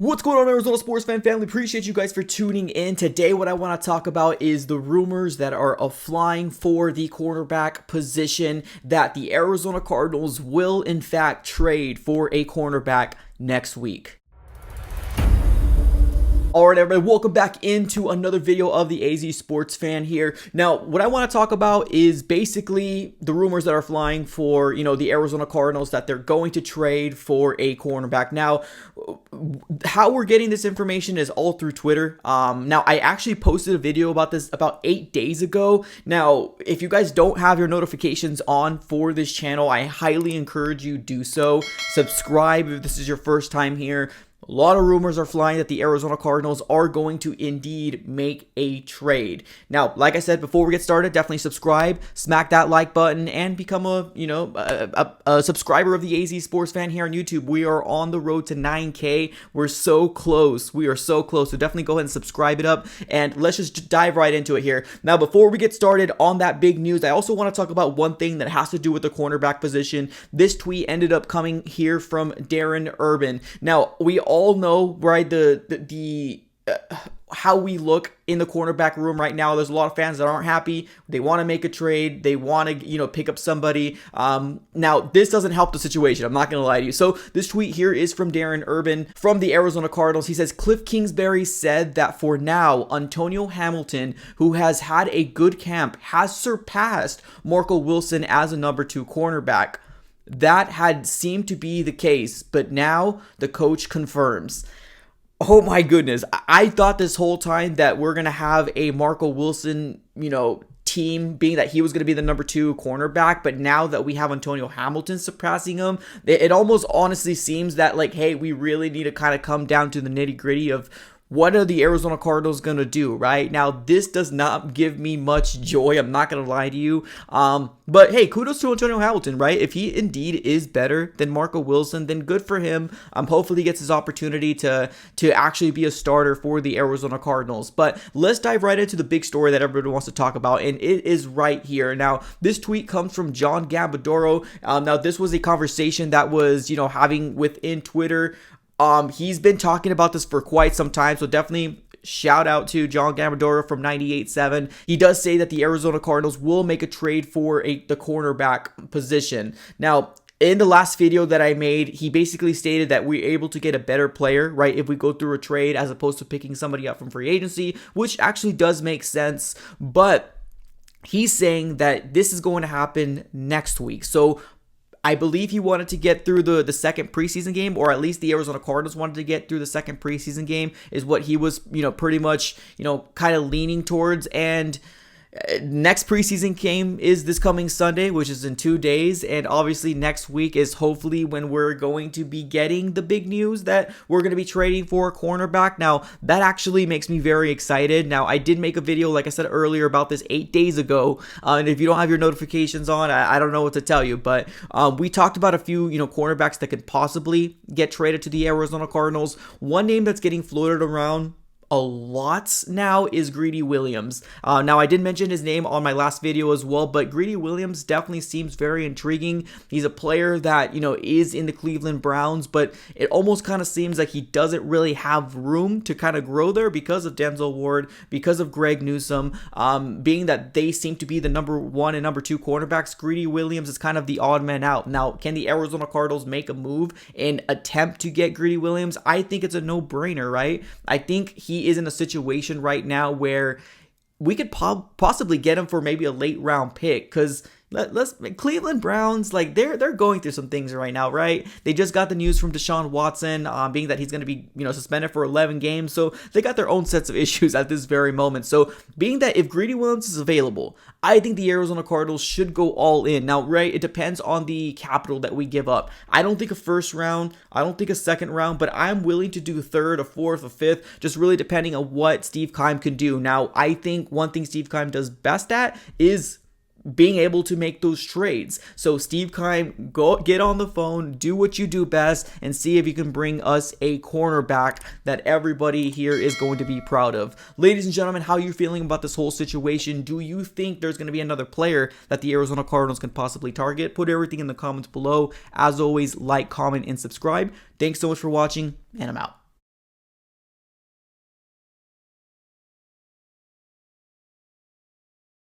What's going on, Arizona sports fan family? Appreciate you guys for tuning in. Today, what I want to talk about is the rumors that are flying for the cornerback position that the Arizona Cardinals will, in fact, trade for a cornerback next week. Alright everybody, welcome back into another video of the AZ Sports Fan here. Now, what I want to talk about is basically the rumors that are flying for, the Arizona Cardinals that they're going to trade for a cornerback. Now, how we're getting this information is all through Twitter. Now, I actually posted a video about this about 8 days ago. Now, if you guys don't have your notifications on for this channel, I highly encourage you do so. Subscribe if this is your first time here. A lot of rumors are flying that the Arizona Cardinals are going to indeed make a trade. Now, like I said, before we get started, definitely subscribe, smack that like button, and become a subscriber of the AZ Sports Fan here on YouTube. We are on the road to 9K. We're so close. We are so close. So definitely go ahead and subscribe it up, and let's just dive right into it here. Now, before we get started on that big news, I also want to talk about one thing that has to do with the cornerback position. This tweet ended up coming here from Darren Urban. Now, we all know, right, how we look in the cornerback room right now. There's a lot of fans that aren't happy. They want to make a trade. They want to, pick up somebody. Now, this doesn't help the situation. I'm not going to lie to you. So this tweet here is from Darren Urban from the Arizona Cardinals. He says, Cliff Kingsbury said that for now, Antonio Hamilton, who has had a good camp, has surpassed Marco Wilson as a number 2 cornerback. That had seemed to be the case, but now the coach confirms. Oh my goodness. I thought this whole time that we're going to have a Marco Wilson, team, being that he was going to be the number 2 cornerback, but now that we have Antonio Hamilton surpassing him, it almost honestly seems that, like, hey, we really need to kind of come down to the nitty-gritty of what are the Arizona Cardinals going to do, right? Now, this does not give me much joy. I'm not going to lie to you. But hey, kudos to Antonio Hamilton, right? If he indeed is better than Marco Wilson, then good for him. Hopefully he gets his opportunity to actually be a starter for the Arizona Cardinals. But let's dive right into the big story that everybody wants to talk about, and it is right here. Now, this tweet comes from John Gambadoro. Now, this was a conversation that was, having within Twitter. He's been talking about this for quite some time, so definitely shout out to John Gambadoro from 98.7. He does say that the Arizona Cardinals will make a trade for the cornerback position. Now, in the last video that I made, he basically stated that we're able to get a better player, right, if we go through a trade as opposed to picking somebody up from free agency, which actually does make sense, but he's saying that this is going to happen next week. So I believe he wanted to get through the second preseason game, or at least the Arizona Cardinals wanted to get through the second preseason game, is what he was, pretty much, kind of leaning towards. And next preseason game is this coming Sunday, which is in 2 days, and obviously next week is hopefully when we're going to be getting the big news that we're going to be trading for a cornerback. Now, that actually makes me very excited. Now, I did make a video, like I said earlier, about this 8 days ago, and if you don't have your notifications on, I don't know what to tell you, but we talked about a few, cornerbacks that could possibly get traded to the Arizona Cardinals. One name that's getting floated around a lot now is Greedy Williams. Now, I did mention his name on my last video as well, but Greedy Williams definitely seems very intriguing. He's a player that, is in the Cleveland Browns, but it almost kind of seems like he doesn't really have room to kind of grow there because of Denzel Ward, because of Greg Newsome, being that they seem to be the number 1 and number 2 cornerbacks. Greedy Williams is kind of the odd man out. Now, can the Arizona Cardinals make a move and attempt to get Greedy Williams? I think it's a no-brainer, right? I think he is in a situation right now where we could possibly get him for maybe a late round pick, because Cleveland Browns, like, they're going through some things right now, right? They just got the news from Deshaun Watson, being that he's going to be, suspended for 11 games. So they got their own sets of issues at this very moment. So being that if Greedy Williams is available, I think the Arizona Cardinals should go all in. Now, right, it depends on the capital that we give up. I don't think a first round, I don't think a second round, but I'm willing to do a third, a fourth, a fifth, just really depending on what Steve Keim can do. Now, I think one thing Steve Keim does best at is being able to make those trades. So Steve Keim, go get on the phone, do what you do best, and see if you can bring us a cornerback that everybody here is going to be proud of. Ladies and gentlemen, how are you feeling about this whole situation? Do you think there's going to be another player that the Arizona Cardinals can possibly target? Put everything in the comments below. As always, like, comment, and subscribe. Thanks so much for watching, and I'm out.